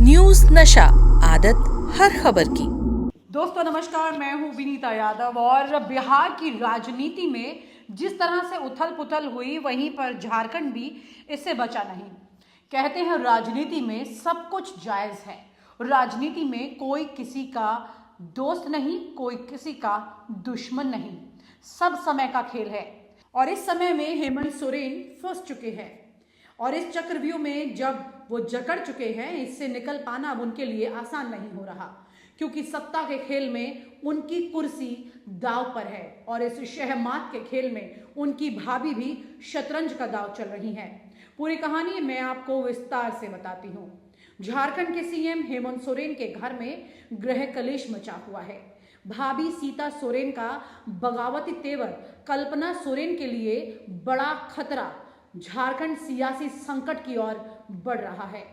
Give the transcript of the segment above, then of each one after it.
News नशा, आदत हर खबर की। दोस्तों नमस्कार, मैं हूं विनीता यादव। और बिहार की राजनीति में जिस तरह से उथल पुथल हुई, वहीं पर झारखंड भी इससे बचा नहीं। कहते हैं राजनीति में सब कुछ जायज है। राजनीति में कोई किसी का दोस्त नहीं, कोई किसी का दुश्मन नहीं, सब समय का खेल है। और इस समय में हेमंत सोरेन फंस चुके हैं और इस चक्रव्यूह में जब वो जकड़ चुके हैं, इससे निकल पाना अब उनके लिए आसान नहीं हो रहा, क्योंकि सत्ता के खेल में उनकी कुर्सी दांव पर है और इस शहमात के खेल में उनकी भाभी भी शतरंज का दांव चल रही हैं। पूरी कहानी मैं आपको विस्तार से बताती हूँ। झारखंड के सीएम हेमंत सोरेन के घर में गृह कलेश मचा हुआ है। भाभी सीता सोरेन का बगावती तेवर कल्पना सोरेन के लिए बड़ा खतरा झारखंड सियासी संकट की ओर बढ़ रहा है।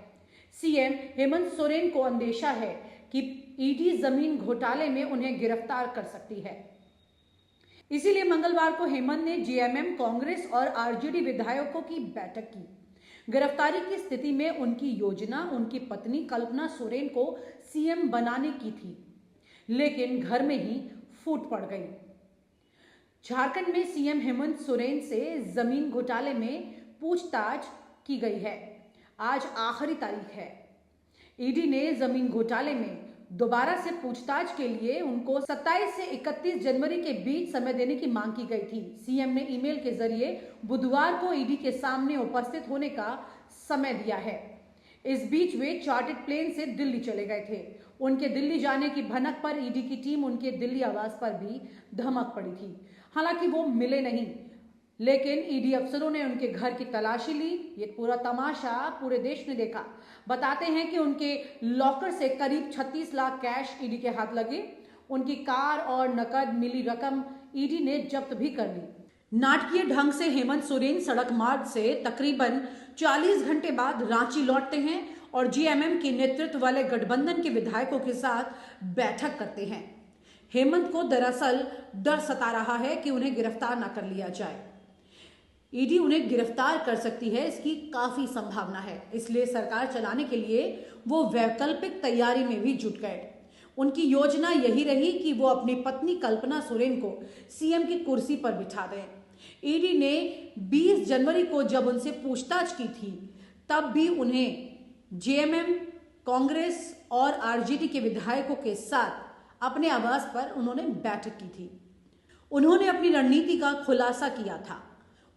सीएम हेमंत सोरेन को अंदेशा है कि ईडी जमीन घोटाले में उन्हें गिरफ्तार कर सकती है। इसीलिए मंगलवार को हेमंत ने जेएमएम, कांग्रेस और आरजेडी विधायकों की बैठक की। गिरफ्तारी की स्थिति में उनकी योजना उनकी पत्नी कल्पना सोरेन को सीएम बनाने की थी, लेकिन घर में ही फूट पड़ गई। झारखंड में सीएम हेमंत सोरेन से जमीन घोटाले में पूछताछ की गई है। आज आखिरी तारीख है। ईडी ने जमीन घोटाले में दोबारा से पूछताछ के लिए उनको 27 से 31 जनवरी के बीच समय देने की मांग की गई थी। सीएम ने ईमेल के जरिए बुधवार को ईडी के सामने उपस्थित होने का समय दिया है। इस बीच वे चार्टर्ड प्लेन से दिल्ली चले गए थे। उनके दिल्ली जाने की भनक पर ईडी की टीम उनके दिल्ली आवास पर भी धमक पड़ी थी। हालांकि वो मिले नहीं, लेकिन ईडी अफसरों ने उनके घर की तलाशी ली। ये पूरा तमाशा पूरे देश ने देखा। बताते हैं कि उनके लॉकर से करीब 36 लाख कैश ईडी के हाथ लगे। उनकी कार और नकद मिली रकम ईडी ने जब्त भी कर ली। नाटकीय ढंग से हेमंत सोरेन सड़क मार्ग से तकरीबन 40 घंटे बाद रांची लौटते हैं और जेएमएम के नेतृत्व वाले गठबंधन के विधायकों के साथ बैठक करते हैं। हेमंत को दरअसल डर सता रहा है कि उन्हें गिरफ्तार न कर लिया जाए। ईडी उन्हें गिरफ्तार कर सकती है, इसकी काफी संभावना है। इसलिए सरकार चलाने के लिए वो वैकल्पिक तैयारी में भी जुट गए। उनकी योजना यही रही कि वो अपनी पत्नी कल्पना सोरेन को सीएम की कुर्सी पर बिठा दें। ईडी ने 20 जनवरी को जब उनसे पूछताछ की थी, तब भी उन्हें जेएमएम, कांग्रेस और आरजेडी के विधायकों के साथ अपने आवास पर उन्होंने बैठक की थी। उन्होंने अपनी रणनीति का खुलासा किया था।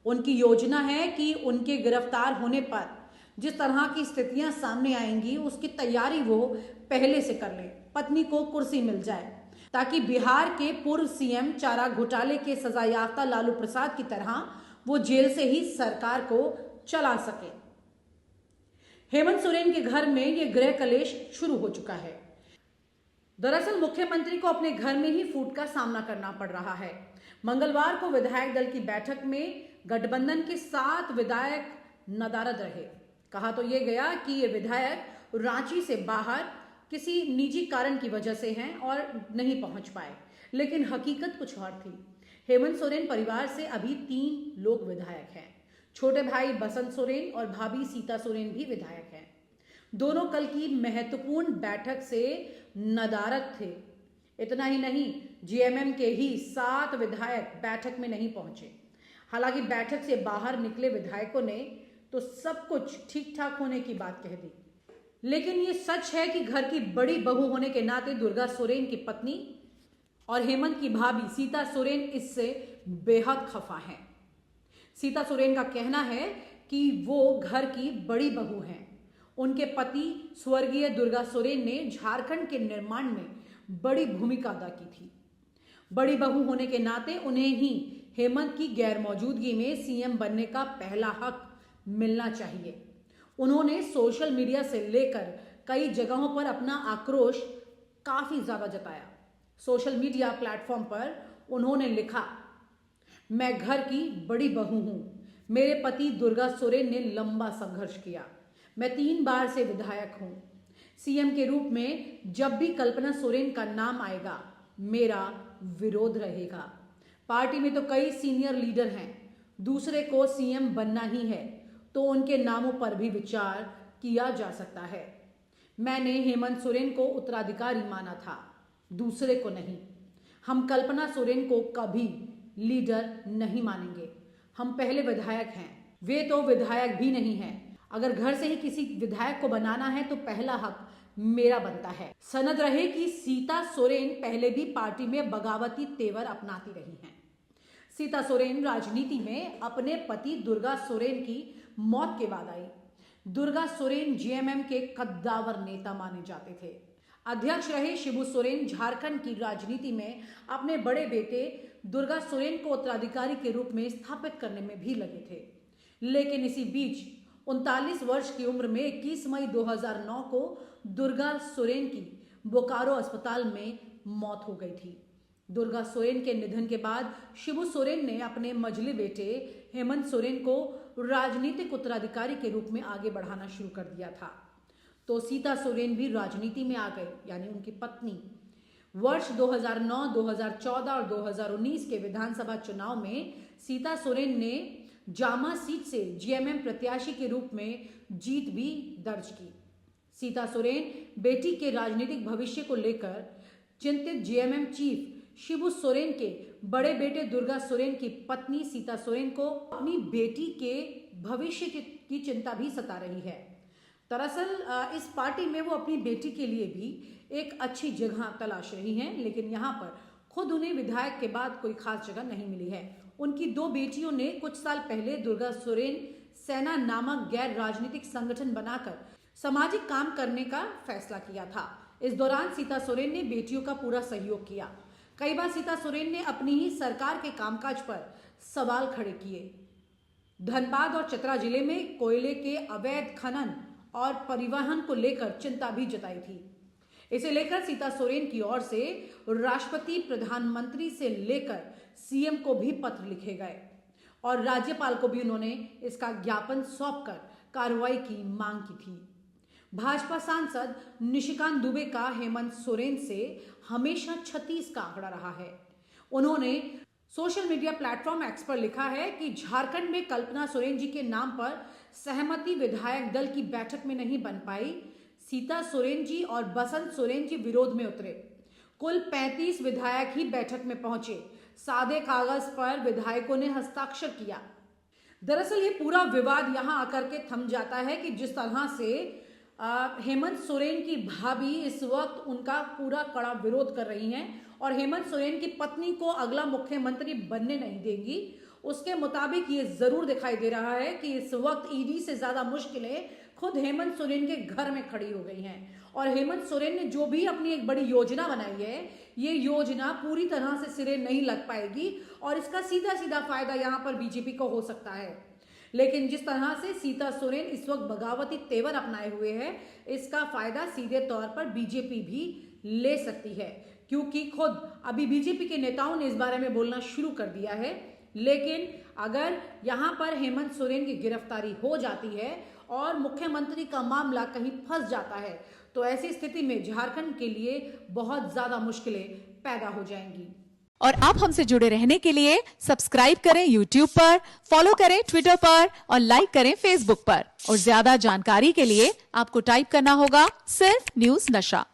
उनकी योजना है कि उनके गिरफ्तार होने पर जिस तरह की स्थितियां सामने आएंगी, उसकी तैयारी वो पहले से कर लें। पत्नी को कुर्सी मिल जाए ताकि बिहार के पूर्व सीएम चारा घोटाले के सजायाफ्ता लालू प्रसाद की तरह वो जेल से ही सरकार को चला सके। हेमंत सोरेन के घर में ये गृह कलेश शुरू हो चुका है। दरअसल मुख्यमंत्री को अपने घर में ही फूट का सामना करना पड़ रहा है। मंगलवार को विधायक दल की बैठक में गठबंधन के 7 विधायक नदारद रहे। कहा तो ये गया कि ये विधायक रांची से बाहर किसी निजी कारण की वजह से हैं और नहीं पहुंच पाए, लेकिन हकीकत कुछ और थी। हेमंत सोरेन परिवार से अभी 3 लोग विधायक हैं। छोटे भाई बसंत सोरेन और भाभी सीता सोरेन भी विधायक हैं। दोनों कल की महत्वपूर्ण बैठक से नदारद थे। इतना ही नहीं, जेएमएम के ही 7 विधायक बैठक में नहीं पहुंचे। हालांकि बैठक से बाहर निकले विधायकों ने तो सब कुछ ठीक ठाक होने की बात कह दी, लेकिन ये सच है कि घर की बड़ी बहू होने के नाते दुर्गा सोरेन की पत्नी और हेमंत की भाभी सीता सोरेन इससे बेहद खफा हैं। सीता सोरेन का कहना है कि वो घर की बड़ी बहू हैं। उनके पति स्वर्गीय दुर्गा सोरेन ने झारखंड के निर्माण में बड़ी भूमिका अदा की थी। बड़ी बहू होने के नाते उन्हें ही हेमंत की गैर मौजूदगी में सीएम बनने का पहला हक मिलना चाहिए। उन्होंने सोशल मीडिया से लेकर कई जगहों पर अपना आक्रोश काफी ज्यादा जताया। सोशल मीडिया प्लेटफॉर्म पर उन्होंने लिखा, मैं घर की बड़ी बहू हूं। मेरे पति दुर्गा सोरेन ने लंबा संघर्ष किया। मैं 3 बार से विधायक हूं। सीएम के रूप में जब भी कल्पना सोरेन का नाम आएगा, मेरा विरोध रहेगा। पार्टी में तो कई सीनियर लीडर हैं, दूसरे को सीएम बनना ही है तो उनके नामों पर भी विचार किया जा सकता है। मैंने हेमंत सोरेन को उत्तराधिकारी माना था, दूसरे को नहीं। हम कल्पना सोरेन को कभी लीडर नहीं मानेंगे। हम पहले विधायक हैं, वे तो विधायक भी नहीं हैं। अगर घर से ही किसी विधायक को बनाना है तो पहला हक मेरा बनता है। सनद रहे कि सीता सोरेन पहले भी पार्टी में बगावती तेवर अपनाती रही हैं। सीता सोरेन राजनीति में अपने पति दुर्गा सोरेन की मौत के बाद आई। दुर्गा सोरेन जेएमएम के कद्दावर नेता माने जाते थे। अध्यक्ष रहे शिबू सोरेन झारखंड की राजनीति में अपने बड़े बेटे दुर्गा सोरेन को उत्तराधिकारी के रूप में स्थापित करने में भी लगे थे। लेकिन इसी बीच 39 वर्ष की उम्र में 21 मई 2009 को दुर्गा सोरेन की बोकारो अस्पताल में मौत हो गई थी। दुर्गा सोरेन के निधन के बाद शिबू सोरेन ने अपने मझले बेटे हेमंत सोरेन को राजनीतिक उत्तराधिकारी के रूप में आगे बढ़ाना शुरू कर दिया था। तो सीता सोरेन भी राजनीति में आ गई, यानी उनकी पत्नी। वर्ष 2009, 2014 और 2019 के विधानसभा चुनाव में सीता सोरेन ने जामा सीट से जेएमएम प्रत्याशी के रूप में जीत भी दर्ज की। सीता सोरेन बेटी के राजनीतिक भविष्य को लेकर चिंतित जेएमएम चीफ शिबू सोरेन के बड़े बेटे दुर्गा सोरेन की पत्नी सीता सोरेन को अपनी बेटी के भविष्य की चिंता भी सता रही है। दरअसल इस पार्टी में वो अपनी बेटी के लिए भी एक अच्छी जगह तलाश रही हैं, लेकिन यहाँ पर खुद उन्हें विधायक के बाद कोई खास जगह नहीं मिली है। उनकी दो बेटियों ने कुछ साल पहले दुर्गा सोरेन सेना नामक गैर राजनीतिक संगठन बनाकर सामाजिक काम करने का फैसला किया था। इस दौरान सीता सोरेन ने बेटियों का पूरा सहयोग किया। कई बार सीता सोरेन ने अपनी ही सरकार के कामकाज पर सवाल खड़े किए। धनबाद और चतरा जिले में कोयले के अवैध खनन और परिवहन को लेकर चिंता भी जताई थी। इसे लेकर सीता सोरेन की ओर से राष्ट्रपति, प्रधानमंत्री से लेकर सीएम को भी पत्र लिखे गए और राज्यपाल को भी उन्होंने इसका ज्ञापन सौंपकर कार्रवाई की मांग की थी। भाजपा सांसद निशिकांत दुबे का हेमंत सोरेन से हमेशा 36 का आंकड़ा रहा है। उन्होंने सोशल मीडिया प्लेटफॉर्म एक्स पर लिखा है कि झारखंड में कल्पना सोरेन जी के नाम पर सहमति विधायक दल की बैठक में नहीं बन पाई। सीता सोरेन जी और बसंत सोरेन जी विरोध में उतरे। कुल 35 विधायक ही बैठक में पहुंचे। सादे कागज पर विधायकों ने हस्ताक्षर किया। दरअसल ये पूरा विवाद यहां आकर के थम जाता है कि जिस तरह से हेमंत सोरेन की भाभी इस वक्त उनका पूरा कड़ा विरोध कर रही हैं और हेमंत सोरेन की पत्नी को अगला मुख्यमंत्री बनने नहीं देंगी, उसके मुताबिक ये जरूर दिखाई दे रहा है कि इस वक्त ईडी से ज्यादा मुश्किलें खुद हेमंत सोरेन के घर में खड़ी हो गई हैं। और हेमंत सोरेन ने जो भी अपनी एक बड़ी योजना बनाई है, ये योजना पूरी तरह से सिरे नहीं लग पाएगी और इसका सीधा सीधा फायदा यहाँ पर बीजेपी को हो सकता है। लेकिन जिस तरह से सीता सोरेन इस वक्त बगावती तेवर अपनाए हुए है, इसका फायदा सीधे तौर पर बीजेपी भी ले सकती है, क्योंकि खुद अभी बीजेपी के नेताओं ने इस बारे में बोलना शुरू कर दिया है। लेकिन अगर यहाँ पर हेमंत सोरेन की गिरफ्तारी हो जाती है और मुख्यमंत्री का मामला कहीं फंस जाता है, तो ऐसी स्थिति में झारखंड के लिए बहुत ज्यादा मुश्किलें पैदा हो जाएंगी। और आप हमसे जुड़े रहने के लिए सब्सक्राइब करें YouTube पर, फॉलो करें Twitter पर और लाइक करें Facebook पर। और ज्यादा जानकारी के लिए आपको टाइप करना होगा सिर्फ न्यूज़ नशा।